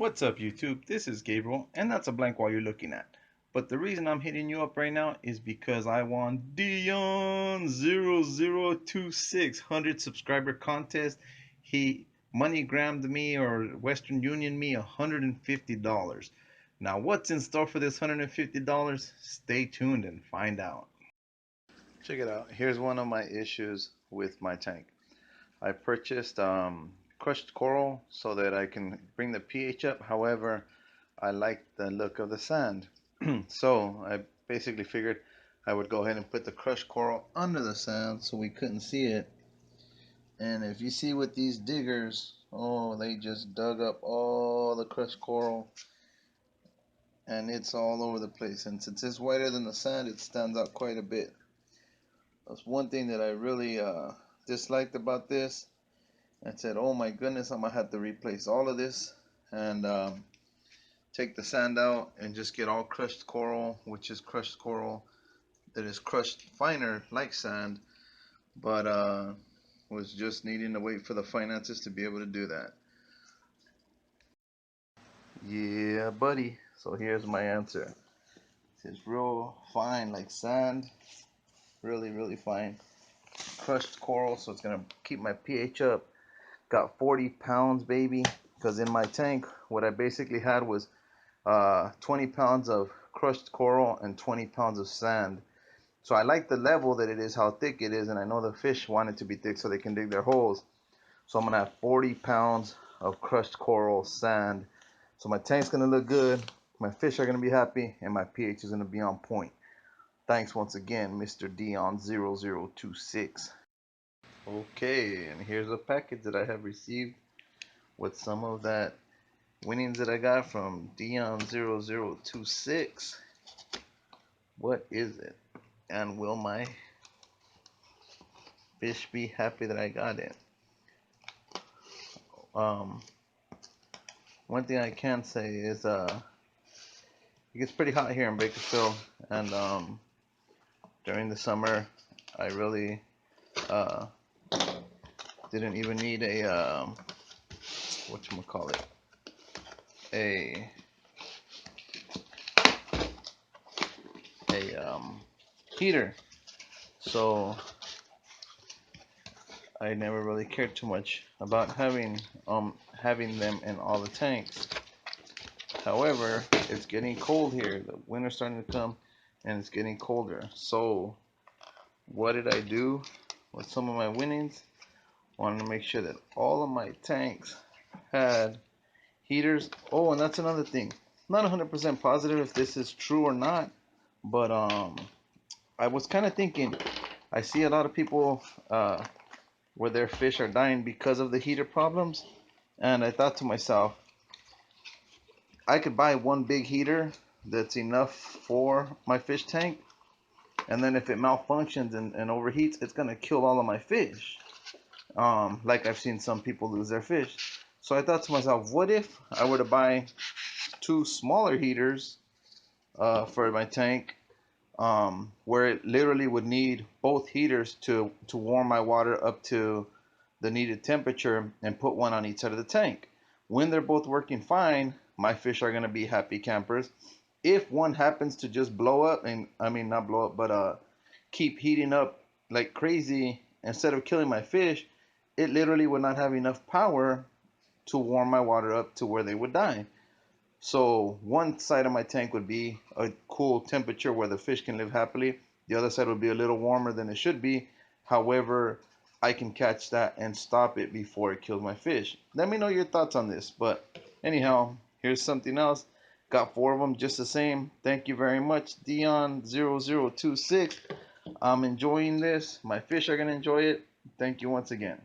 What's up YouTube? This is Gabriel and that's a blank wall you're looking at. But the reason I'm hitting you up right now is because I won Deon 0026 100 subscriber contest. He MoneyGrammed me or Western Union me $150. Now what's in store for this $150? Stay tuned and find out. Check it out. Here's one of my issues with my tank. I purchased crushed coral so that I can bring the pH up. However, I like the look of the sand. So I basically figured I would go ahead and put the crushed coral under the sand so we couldn't see it. And if you see with these diggers, oh, they just dug up all the crushed coral and it's all over the place. And since it's whiter than the sand, it stands out quite a bit. That's one thing that I really disliked about this. I said, oh my goodness, I'm gonna have to replace all of this and take the sand out and just get all crushed coral, which is crushed coral that is crushed finer like sand, but was just needing to wait for the finances to be able to do that. Yeah, buddy. So here's my answer. It's real fine like sand, really fine. Crushed coral, so it's gonna keep my pH up. Got 40 pounds, baby, because in my tank, what I basically had was 20 pounds of crushed coral and 20 pounds of sand. So I like the level that it is, how thick it is, and I know the fish want it to be thick so they can dig their holes. So I'm gonna have 40 pounds of crushed coral sand. So my tank's gonna look good, my fish are gonna be happy, and my pH is gonna be on point. Thanks once again, Mr. Deon 0026. Okay, and here's a package that I have received with some of that winnings that I got from Deon 0026. What is it? And will my fish be happy that I got it? Um, One thing I can say is it gets pretty hot here in Bakersfield, and during the summer I really uh, didn't even need a whatchamacallit, a heater. So I never really cared too much about having them in all the tanks. However, it's getting cold here. The winter's starting to come and it's getting colder. So what did I do with some of my winnings? Wanted to make sure that all of my tanks had heaters. Oh, and that's another thing. Not 100% positive if this is true or not, but I was kind of thinking, I see a lot of people where their fish are dying because of the heater problems, and I thought to myself, I could buy one big heater that's enough for my fish tank, and then if it malfunctions and overheats, it's gonna kill all of my fish. Like I've seen some people lose their fish. So I thought to myself, what if I were to buy two smaller heaters for my tank, where it literally would need both heaters to warm my water up to the needed temperature, and put one on each side of the tank. When they're both working fine, my fish are gonna be happy campers. If one happens to just blow up, and I mean not blow up, but keep heating up like crazy, instead of killing my fish, it literally would not have enough power to warm my water up to where they would die. So one side of my tank would be a cool temperature where the fish can live happily. The other side would be a little warmer than it should be. However, I can catch that and stop it before it kills my fish. Let me know your thoughts on this. But anyhow, here's something else. Got four of them just the same. Thank you very much, Deon0026. I'm enjoying this. My fish are going to enjoy it. Thank you once again.